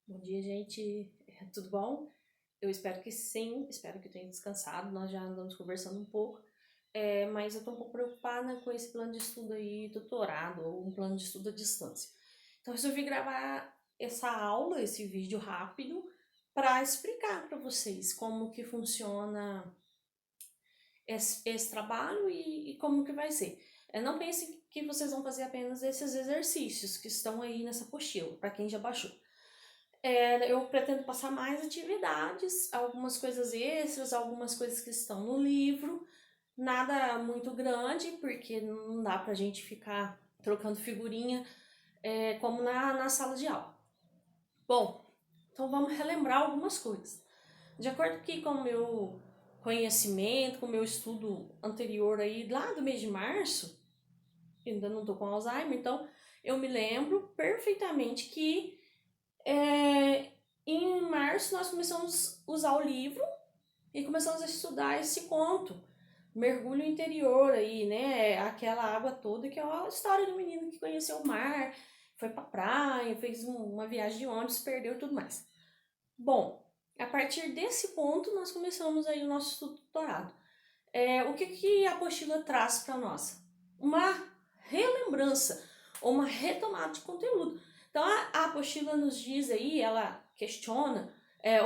Bom dia, gente. Tudo bom? Eu espero que sim, espero que tenha descansado. Nós já andamos conversando um pouco, mas eu tô um pouco preocupada com esse plano de estudo aí, doutorado, ou um plano de estudo à distância. Então, eu resolvi gravar essa aula, esse vídeo rápido, para explicar para vocês como que funciona esse trabalho e como que vai ser. Não pensem que vocês vão fazer apenas esses exercícios que estão aí nessa apostila, para quem já baixou. Eu pretendo passar mais atividades, algumas coisas extras, algumas coisas que estão no livro. Nada muito grande, porque não dá pra gente ficar trocando figurinha como na sala de aula. Bom, então vamos relembrar algumas coisas. De acordo com o meu conhecimento, com o meu estudo anterior aí, lá do mês de março, ainda não tô com Alzheimer, então eu me lembro perfeitamente que é, em março nós começamos a usar o livro e começamos a estudar esse conto, Mergulho Interior aí, né? Aquela água toda que é a história do menino que conheceu o mar, foi pra praia, fez uma viagem de ônibus, perdeu e tudo mais. Bom, a partir desse ponto nós começamos aí o nosso estudo doutorado. O que a apostila traz para nós? Uma relembrança ou uma retomada de conteúdo. Então a apostila nos diz aí, ela questiona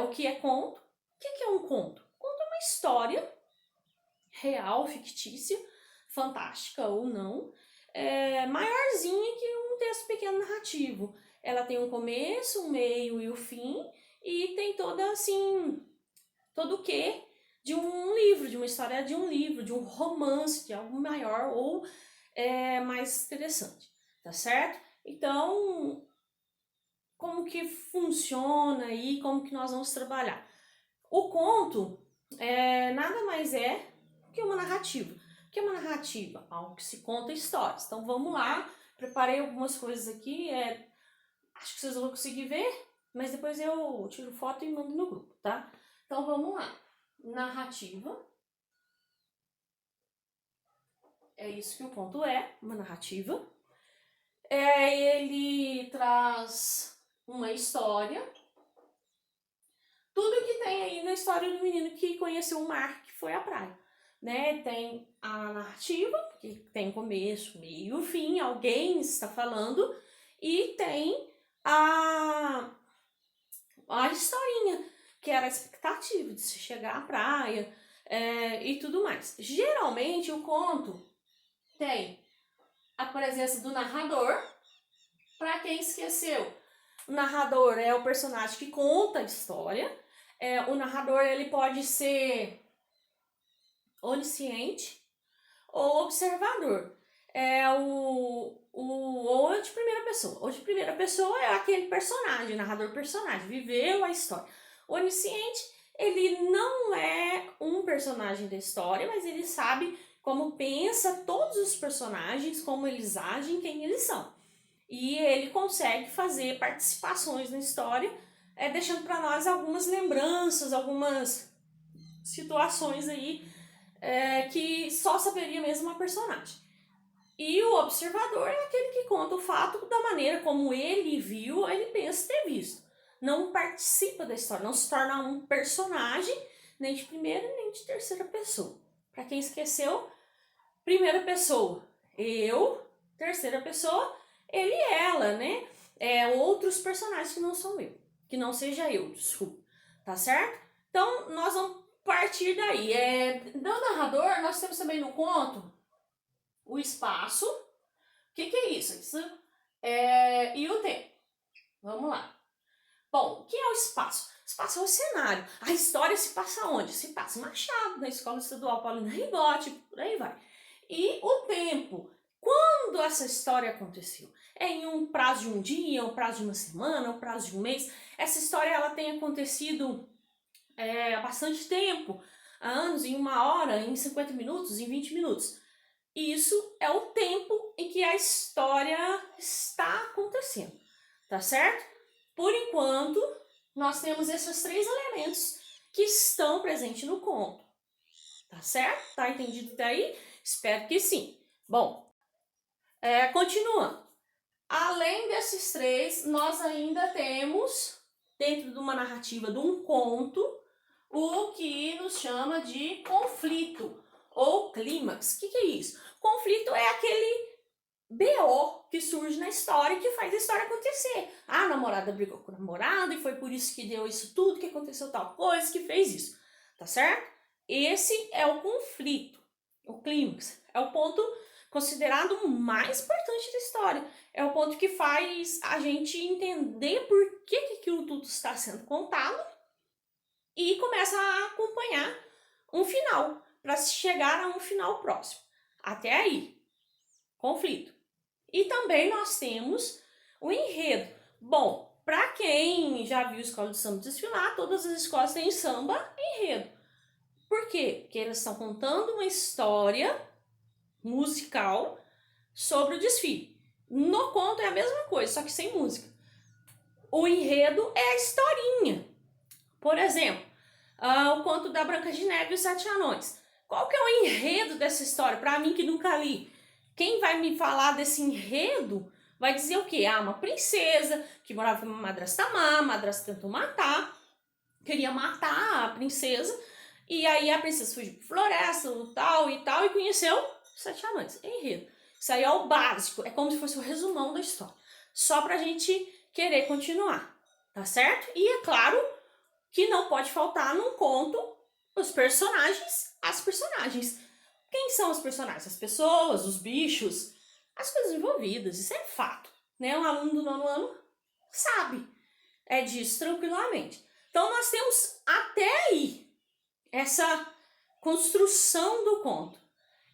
o que é conto. O que é um conto? Conto é uma história real, fictícia, fantástica ou não, maiorzinha que um texto pequeno narrativo. Ela tem um começo, um meio e o fim, e tem toda assim todo o quê de um livro, de uma história de um livro, de um romance, de algo maior ou mais interessante, tá certo? Então, como que funciona aí, como que nós vamos trabalhar? O conto nada mais é que uma narrativa. O que é uma narrativa? Algo que se conta histórias. Então vamos lá, preparei algumas coisas aqui, acho que vocês vão conseguir ver, mas depois eu tiro foto e mando no grupo, tá? Então vamos lá. Narrativa, é isso que o conto é, uma narrativa. Ele traz uma história, tudo que tem aí na história do menino que conheceu o mar, que foi a praia. Né? Tem a narrativa, que tem começo, meio, fim, alguém está falando, e tem a, a historinha, que era a expectativa de se chegar à praia e tudo mais. Geralmente o conto tem a presença do narrador. Para quem esqueceu, o narrador é o personagem que conta a história. O narrador ele pode ser onisciente ou observador. Ou de primeira pessoa. O de primeira pessoa é aquele personagem, narrador personagem, viveu a história. O onisciente, ele não é um personagem da história, mas ele sabe como pensa todos os personagens, como eles agem, quem eles são. E ele consegue fazer participações na história, deixando para nós algumas lembranças, algumas situações aí que só saberia mesmo uma personagem. E o observador é aquele que conta o fato da maneira como ele viu, ele pensa ter visto. Não participa da história, não se torna um personagem, nem de primeira nem de terceira pessoa. Para quem esqueceu, primeira pessoa, eu, terceira pessoa, ele e ela, né? Outros personagens que não são eu, que não seja eu, desculpa, tá certo? Então, nós vamos partir daí. No narrador, nós temos também no conto o espaço. O que é isso? E o tempo. Vamos lá. Bom, o que é o espaço? O espaço é o cenário. A história se passa onde? Se passa em Machado, na Escola Estadual Paulina Rigotti, por aí vai. E o tempo? Quando essa história aconteceu? É em um prazo de um dia, um prazo de uma semana, um prazo de um mês? Essa história ela tem acontecido há bastante tempo, há anos, em uma hora, em 50 minutos, em 20 minutos. Isso é o tempo em que a história está acontecendo, tá certo? Por enquanto, nós temos esses três elementos que estão presentes no conto, tá certo? Tá entendido até aí? Espero que sim. Bom, continuando. Além desses três, nós ainda temos dentro de uma narrativa, de um conto, o que nos chama de conflito ou clímax. O que é isso? Conflito é aquele BO que surge na história e que faz a história acontecer. A namorada brigou com o namorado e foi por isso que deu isso tudo, que aconteceu tal coisa, que fez isso. Tá certo? Esse é o conflito, o clímax. É o ponto considerado mais importante da história. É o ponto que faz a gente entender por que aquilo tudo está sendo contado e começa a acompanhar um final, para chegar a um final próximo. Até aí, conflito. E também nós temos o enredo. Bom, para quem já viu escola de samba desfilar, todas as escolas têm samba enredo. Por quê? Porque elas estão contando uma história musical sobre o desfile. No conto é a mesma coisa, só que sem música. O enredo é a historinha. Por exemplo, o conto da Branca de Neve e os Sete Anões. Qual que é o enredo dessa história? Para mim que nunca li. Quem vai me falar desse enredo vai dizer o quê? Uma princesa que morava com uma madrasta má, a madrasta tentou matar, queria matar a princesa, e aí a princesa fugiu para floresta, tal, e conheceu Sete Anões. Enredo. Isso aí é o básico, é como se fosse o resumão da história. Só pra gente querer continuar, tá certo? E é claro que não pode faltar num conto os personagens, as personagens. Quem são os personagens? As pessoas, os bichos, as coisas envolvidas, isso é fato, né? Um aluno do 9º ano sabe disso tranquilamente. Então nós temos até aí essa construção do conto.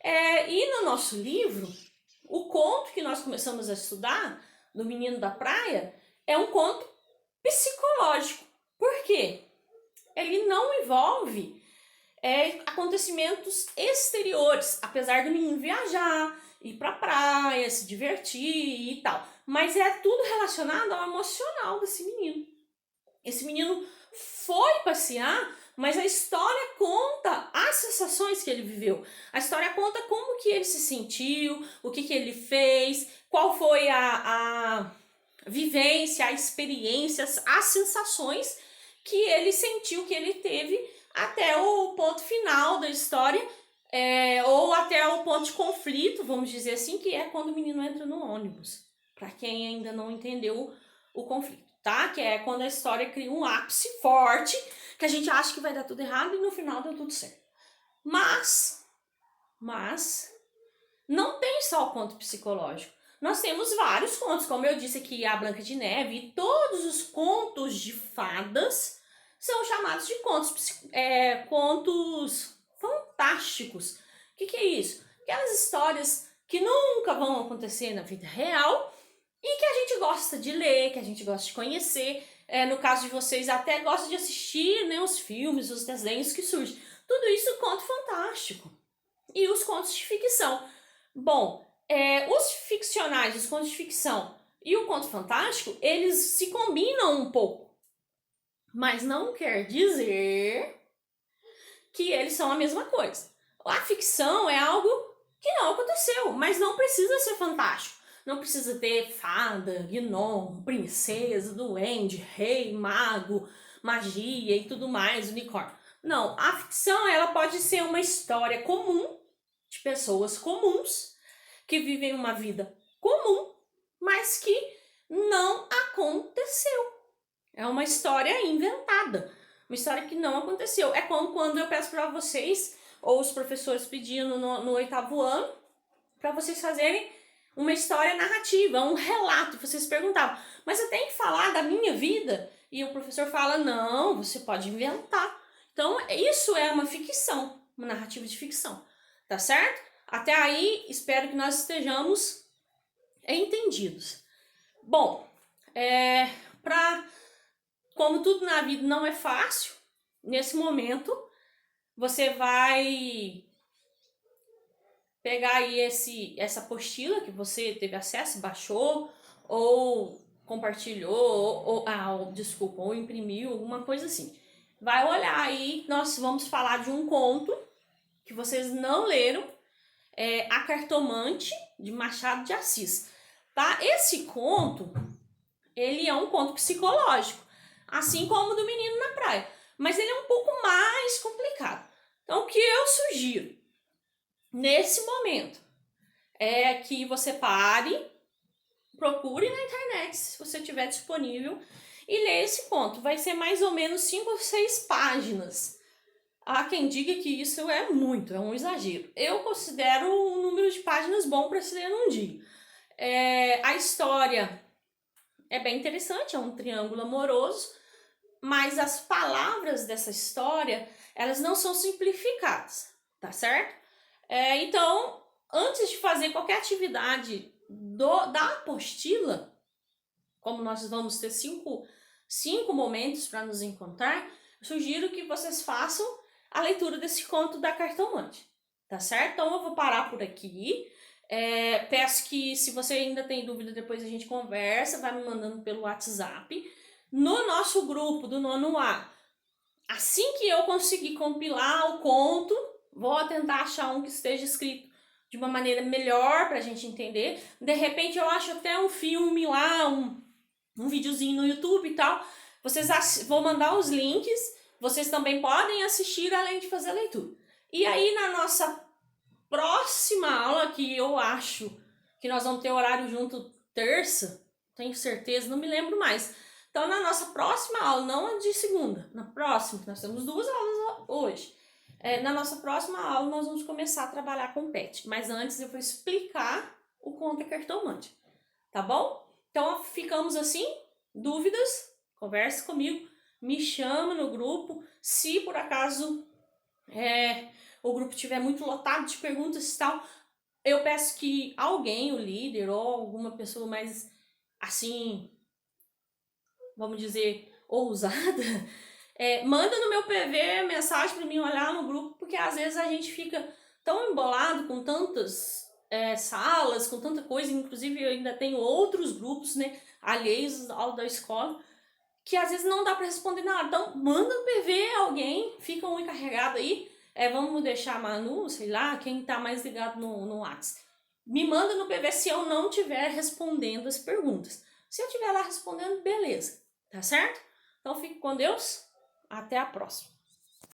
E no nosso livro, o conto que nós começamos a estudar, do Menino da Praia, é um conto psicológico. Por quê? Ele não envolve acontecimentos exteriores, apesar do menino viajar, ir pra praia, se divertir e tal. Mas é tudo relacionado ao emocional desse menino. Esse menino foi passear, mas a história conta as sensações que ele viveu. A história conta como que ele se sentiu, o que ele fez, qual foi a vivência, a experiência, as sensações que ele sentiu, que ele teve até o ponto final da história, ou até o ponto de conflito, vamos dizer assim, que é quando o menino entra no ônibus. Para quem ainda não entendeu o conflito, tá? Que é quando a história cria um ápice forte, que a gente acha que vai dar tudo errado e no final deu tudo certo. Mas não tem só o ponto psicológico. Nós temos vários contos, como eu disse aqui, a Branca de Neve, e todos os contos de fadas são chamados de contos fantásticos. O que é isso? Aquelas histórias que nunca vão acontecer na vida real e que a gente gosta de ler, que a gente gosta de conhecer. No caso de vocês, até gosta de assistir, né, os filmes, os desenhos que surgem. Tudo isso é conto fantástico. E os contos de ficção. Bom, os ficcionais, os contos de ficção e o conto fantástico, eles se combinam um pouco. Mas não quer dizer que eles são a mesma coisa. A ficção é algo que não aconteceu, mas não precisa ser fantástico. Não precisa ter fada, gnomo, princesa, duende, rei, mago, magia e tudo mais, unicórnio. Não, a ficção ela pode ser uma história comum, de pessoas comuns, que vivem uma vida comum, mas que não aconteceu. É uma história inventada, uma história que não aconteceu. É como quando eu peço para vocês, ou os professores pedindo no 8º ano, para vocês fazerem uma história narrativa, um relato. Vocês perguntavam, mas eu tenho que falar da minha vida? E o professor fala, não, você pode inventar. Então, isso é uma ficção, uma narrativa de ficção, tá certo? Até aí, espero que nós estejamos entendidos. Bom, como tudo na vida não é fácil, nesse momento, você vai pegar aí essa apostila que você teve acesso, baixou, ou compartilhou, ou imprimiu, alguma coisa assim. Vai olhar aí, nós vamos falar de um conto que vocês não leram, A Cartomante, de Machado de Assis. Tá? Esse conto, ele é um conto psicológico. assim como o do menino na praia. Mas ele é um pouco mais complicado. Então, o que eu sugiro nesse momento é que você pare, procure na internet, se você tiver disponível, e leia esse conto. Vai ser mais ou menos 5 ou 6 páginas. Há quem diga que isso é muito, é um exagero. Eu considero um número de páginas bom para se ler num dia. A história é bem interessante, é um triângulo amoroso, mas as palavras dessa história, elas não são simplificadas, tá certo? Então, antes de fazer qualquer atividade da apostila, como nós vamos ter cinco momentos para nos encontrar, eu sugiro que vocês façam a leitura desse conto da cartomante, tá certo? Então eu vou parar por aqui. Peço que, se você ainda tem dúvida, depois a gente conversa, vai me mandando pelo WhatsApp. No nosso grupo do nono A, assim que eu conseguir compilar o conto, vou tentar achar um que esteja escrito de uma maneira melhor para a gente entender. De repente eu acho até um filme lá, um videozinho no YouTube e tal. Vou mandar os links, vocês também podem assistir além de fazer a leitura. E aí na nossa próxima aula, que eu acho que nós vamos ter horário junto terça, tenho certeza, não me lembro mais. Então na nossa próxima aula, não a de segunda, na próxima, nós temos 2 aulas hoje. Na nossa próxima aula nós vamos começar a trabalhar com PET, mas antes eu vou explicar o conto cartomante, tá bom? Então ficamos assim, dúvidas, converse comigo, me chama no grupo, se por acaso o grupo estiver muito lotado de perguntas e tal, eu peço que alguém, o líder ou alguma pessoa mais assim, vamos dizer, ousada, manda no meu PV mensagem para mim olhar no grupo, porque às vezes a gente fica tão embolado com tantas salas, com tanta coisa, inclusive eu ainda tenho outros grupos, né, alheios ao da escola, que às vezes não dá para responder nada. Então manda no PV alguém, fica um encarregado aí, vamos deixar a Manu, sei lá, quem tá mais ligado no WhatsApp. Me manda no PV se eu não estiver respondendo as perguntas. Se eu estiver lá respondendo, beleza, tá certo? Então fique com Deus, até a próxima.